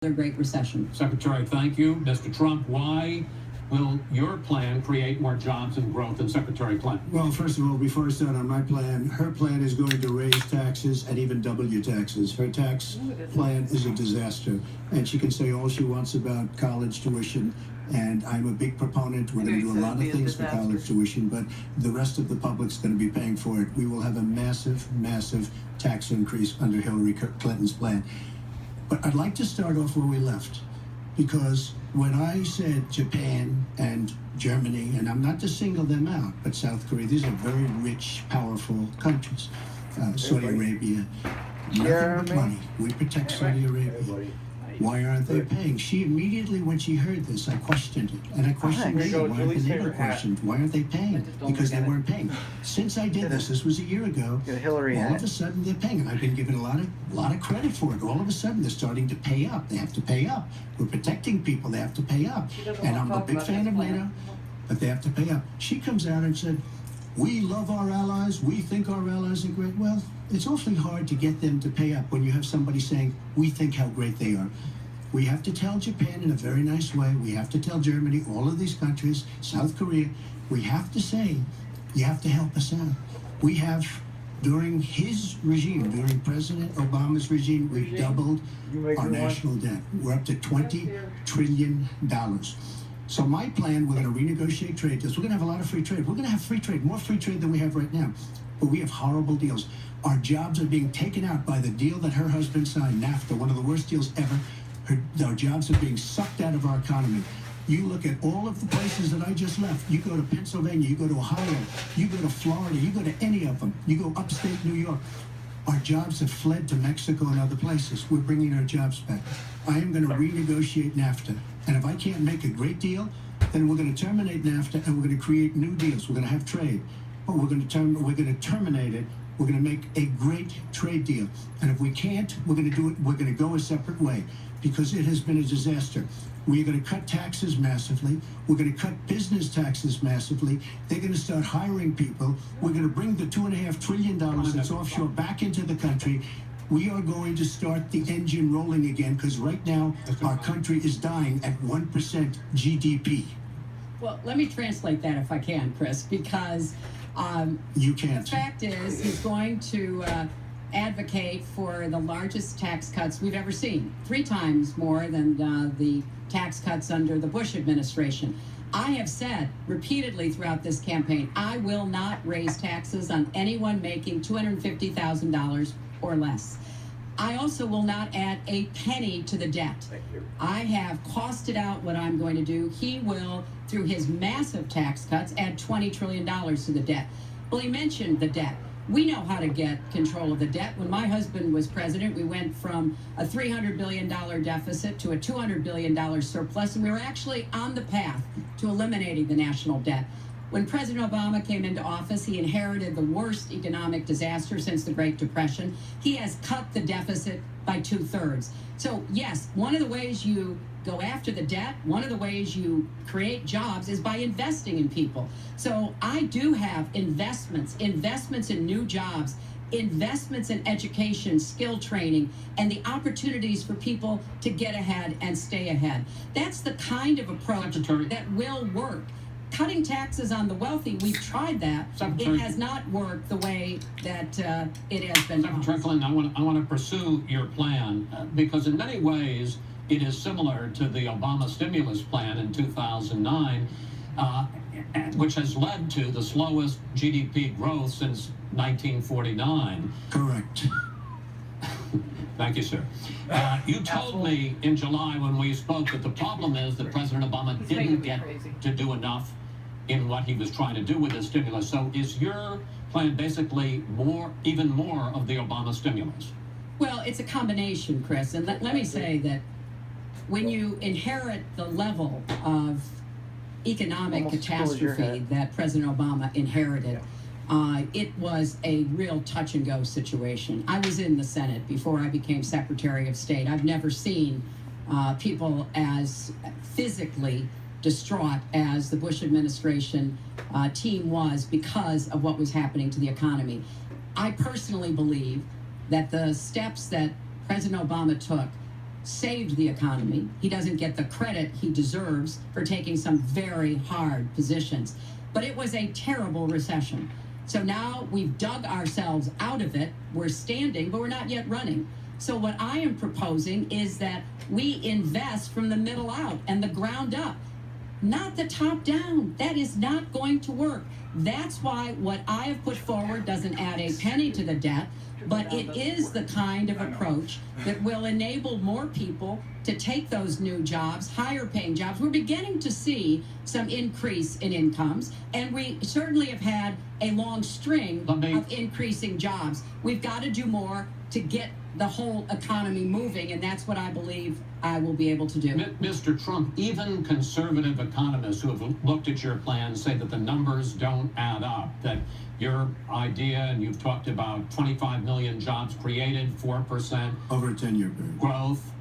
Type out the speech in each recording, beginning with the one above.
Great Recession. Secretary, thank you. Mr. Trump, why will your plan create more jobs and growth than Secretary Clinton? Well, first of all, before I start on my plan, her plan is going to raise taxes and even double your taxes. Her tax plan is a disaster. And she can say all she wants about college tuition. And I'm a big proponent. We're going to do a lot of things for college tuition, but the rest of the public's going to be paying for it. We will have a massive, massive tax increase under Hillary Clinton's plan. But I'd like to start off where we left, because when I said Japan and Germany, and I'm not to single them out, but South Korea, these are very rich, powerful countries. Saudi Arabia, nothing but money. We protect Saudi Arabia. Why aren't they paying? She immediately, when she heard this, I questioned it. And I questioned later, why aren't they never questioned? Why aren't they paying? Because they weren't paying. Since I did this was a year ago, all of a sudden they're paying. And I've been given a lot of credit for it. All of a sudden they're starting to pay up. They have to pay up. We're protecting people. They have to pay up. And I'm a big fan of NATO, but they have to pay up. She comes out and said, we love our allies. We think our allies are great. Well, it's awfully hard to get them to pay up when you have somebody saying, we think how great they are. We have to tell Japan in a very nice way. We have to tell Germany, all of these countries, South Korea, we have to say, you have to help us out. We have, during his regime, during President Obama's regime, we've doubled our national debt. We're up to $20 trillion. So my plan, we're going to renegotiate trade deals. We're going to have a lot of free trade. We're going to have free trade, more free trade than we have right now. But we have horrible deals. Our jobs are being taken out by the deal that her husband signed, NAFTA, one of the worst deals ever. Our jobs are being sucked out of our economy. You look at all of the places that I just left. You go to Pennsylvania, you go to Ohio, you go to Florida, you go to any of them. You go upstate New York. Our jobs have fled to Mexico and other places. We're bringing our jobs back. I am going to renegotiate NAFTA. And if I can't make a great deal, then we're going to terminate NAFTA and we're going to create new deals. We're going to have trade. But we're going to terminate it. We're going to make a great trade deal. And if we can't, we're going to do it. We're going to go a separate way, because it has been a disaster. We're going to cut taxes massively. We're going to cut business taxes massively. They're going to start hiring people. We're going to bring the $2.5 trillion that's offshore back into the country. We are going to start the engine rolling again, because right now our country is dying at 1% GDP. Well, let me translate that if I can, Chris, because you can't. The fact is he's going to advocate for the largest tax cuts we've ever seen, 3 times more than the tax cuts under the Bush administration. I have said repeatedly throughout this campaign, I will not raise taxes on anyone making $250,000 or less. I also will not add a penny to the debt. I have costed out what I'm going to do. He will, through his massive tax cuts, add $20 trillion to the debt. Well, he mentioned the debt. We know how to get control of the debt. When my husband was president, we went from a $300 billion deficit to a $200 billion surplus, and we were actually on the path to eliminating the national debt. When President Obama came into office, he inherited the worst economic disaster since the Great Depression. He has cut the deficit by 2/3. So, yes, one of the ways you go after the debt, one of the ways you create jobs is by investing in people. So I do have investments in new jobs, investments in education, skill training, and the opportunities for people to get ahead and stay ahead. That's the kind of approach that will work. Cutting taxes on the wealthy, we've tried that. It has not worked the way that it has been. Secretary Clinton, I want to pursue your plan because in many ways it is similar to the Obama stimulus plan in 2009, which has led to the slowest GDP growth since 1949. Correct. Thank you, sir. You told me in July when we spoke that the problem is that President Obama didn't get to do enough in what he was trying to do with his stimulus. So is your plan basically even more of the Obama stimulus? Well, it's a combination, Chris. And let me say that when you inherit the level of economic catastrophe that President Obama inherited, it was a real touch-and-go situation. I was in the Senate before I became Secretary of State. I've never seen people as physically distraught as the Bush administration team was because of what was happening to the economy. I personally believe that the steps that President Obama took saved the economy. He doesn't get the credit he deserves for taking some very hard positions. But it was a terrible recession. So now we've dug ourselves out of it. We're standing, but we're not yet running. So what I am proposing is that we invest from the middle out and the ground up, not the top down. That is not going to work. That's why what I have put forward doesn't add a penny to the debt, but it is the kind of approach that will enable more people to take those new jobs, higher paying jobs. We're beginning to see some increase in incomes, and we certainly have had a long string of increasing jobs. We've got to do more to get the whole economy moving, and that's what I believe I will be able to do. Mr. Trump, even conservative economists who have looked at your plan say that the numbers don't add up, that your idea, and you've talked about 25 million jobs created, 4% over a 10-year period growth,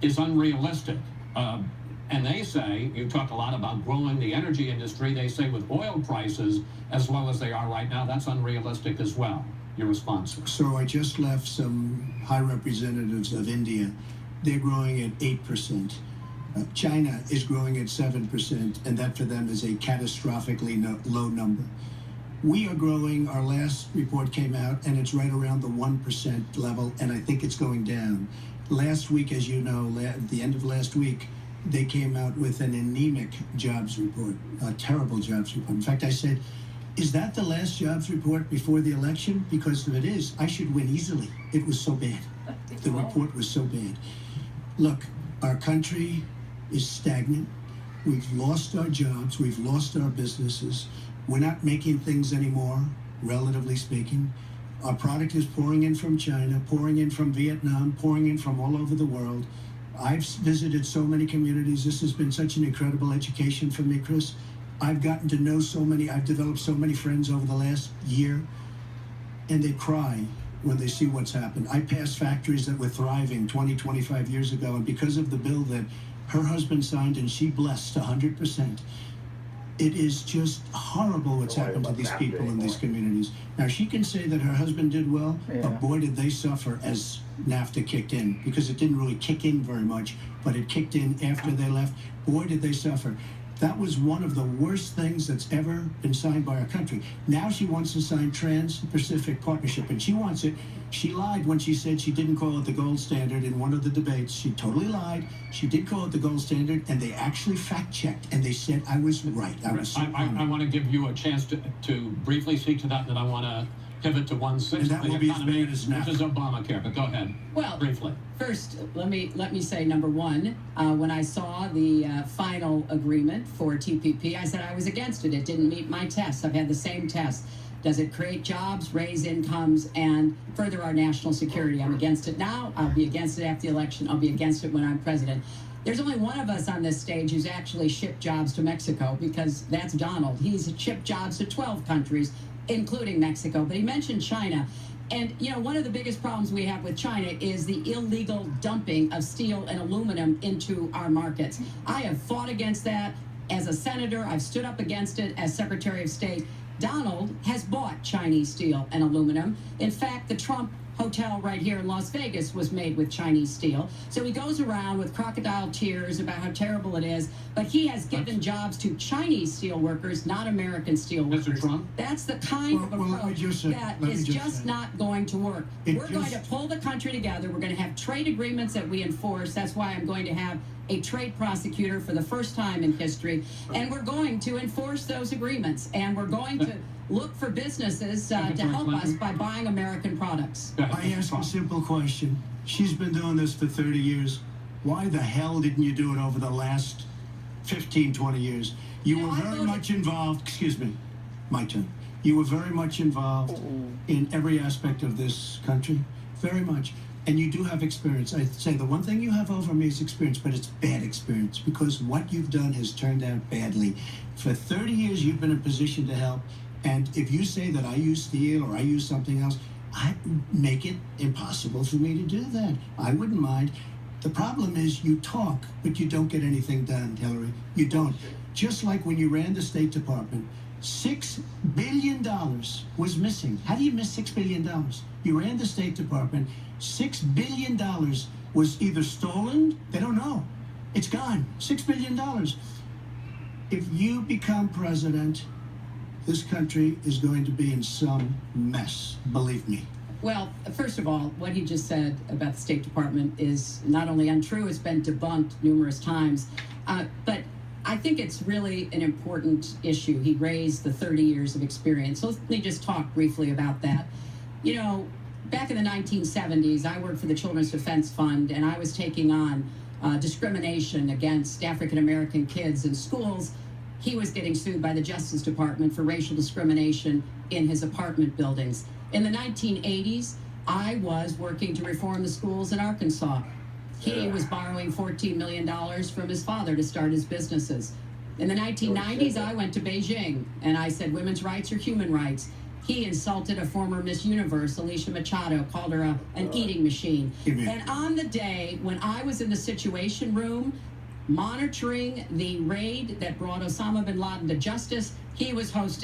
is unrealistic. And they say, you talk a lot about growing the energy industry, they say with oil prices as low as they are right now, that's unrealistic as well. Your response? So I just left some high representatives of India. They're growing at 8%. China is growing at 7%, and that for them is a catastrophically low number. We are growing. Our last report came out, and it's right around the 1% level, and I think it's going down. Last week, as you know, at the end of last week, they came out with an anemic jobs report, a terrible jobs report. In fact, I said, is that the last jobs report before the election? Because if it is, I should win easily. It was so bad. The report was so bad. Look, our country is stagnant. We've lost our jobs. We've lost our businesses. We're not making things anymore, relatively speaking. Our product is pouring in from China, pouring in from Vietnam, pouring in from all over the world. I've visited so many communities. This has been such an incredible education for me, Chris. I've gotten to know so many, I've developed so many friends over the last year, and they cry when they see what's happened. I passed factories that were thriving 20, 25 years ago, and because of the bill that her husband signed and she blessed 100%, it is just horrible what's happened to these people in these communities. Now, she can say that her husband did well, but boy, did they suffer as NAFTA kicked in, because it didn't really kick in very much, but it kicked in after they left. Boy, did they suffer. That was one of the worst things that's ever been signed by our country. Now she wants to sign Trans-Pacific Partnership, and she wants it. She lied when she said she didn't call it the gold standard in one of the debates. She totally lied. She did call it the gold standard, and they actually fact-checked, and they said I was right. I want to give you a chance to briefly speak to that, and then I want to pivot to 1/6 of the economy, which is Obamacare. But go ahead. Well, briefly. First, let me say, number one, when I saw the final agreement for TPP, I said I was against it. It didn't meet my tests. I've had the same tests. Does it create jobs, raise incomes, and further our national security? I'm against it now. I'll be against it after the election. I'll be against it when I'm president. There's only one of us on this stage who's actually shipped jobs to Mexico, because that's Donald. He's shipped jobs to 12 countries, including Mexico. But he mentioned China. And, you know, one of the biggest problems we have with China is the illegal dumping of steel and aluminum into our markets. I have fought against that as a senator. I've stood up against it as Secretary of State. Donald has bought Chinese steel and aluminum. In fact, the Trump hotel right here in Las Vegas was made with Chinese steel. So he goes around with crocodile tears about how terrible it is, but he has given jobs to Chinese steel workers, not American steel workers. Mr. Trump? That's the kind of approach that is just not going to work. We're going to pull the country together. We're going to have trade agreements that we enforce. That's why I'm going to have a trade prosecutor for the first time in history, and we're going to enforce those agreements, and we're going to look for businesses to help us by buying American products. I ask a simple question. She's been doing this for 30 years. Why the hell didn't you do it over the last 15, 20 years? You were very much involved. Excuse me, my turn. You were very much involved in every aspect of this country, very much. And you do have experience. I say the one thing you have over me is experience, but it's bad experience, because what you've done has turned out badly. For 30 years, you've been in a position to help. And if you say that I use steel or I use something else, I make it impossible for me to do that. I wouldn't mind. The problem is you talk, but you don't get anything done, Hillary. You don't. Just like when you ran the State Department, $6 billion was missing. How do you miss $6 billion? You ran the State Department. $6 billion was either stolen, they don't know. It's gone. $6 billion. If you become president, this country is going to be in some mess, believe me. Well, first of all, what he just said about the State Department is not only untrue, it's been debunked numerous times, but I think it's really an important issue. He raised the 30 years of experience. So let me just talk briefly about that. You know, back in the 1970s, I worked for the Children's Defense Fund, and I was taking on discrimination against African-American kids in schools. He was getting sued by the Justice Department for racial discrimination in his apartment buildings. In the 1980s, I was working to reform the schools in Arkansas. He was borrowing $14 million from his father to start his businesses. In the 1990s, I went to Beijing, and I said women's rights are human rights. He insulted a former Miss Universe, Alicia Machado, called her an eating machine. And on the day when I was in the Situation Room, monitoring the raid that brought Osama bin Laden to justice, he was hosting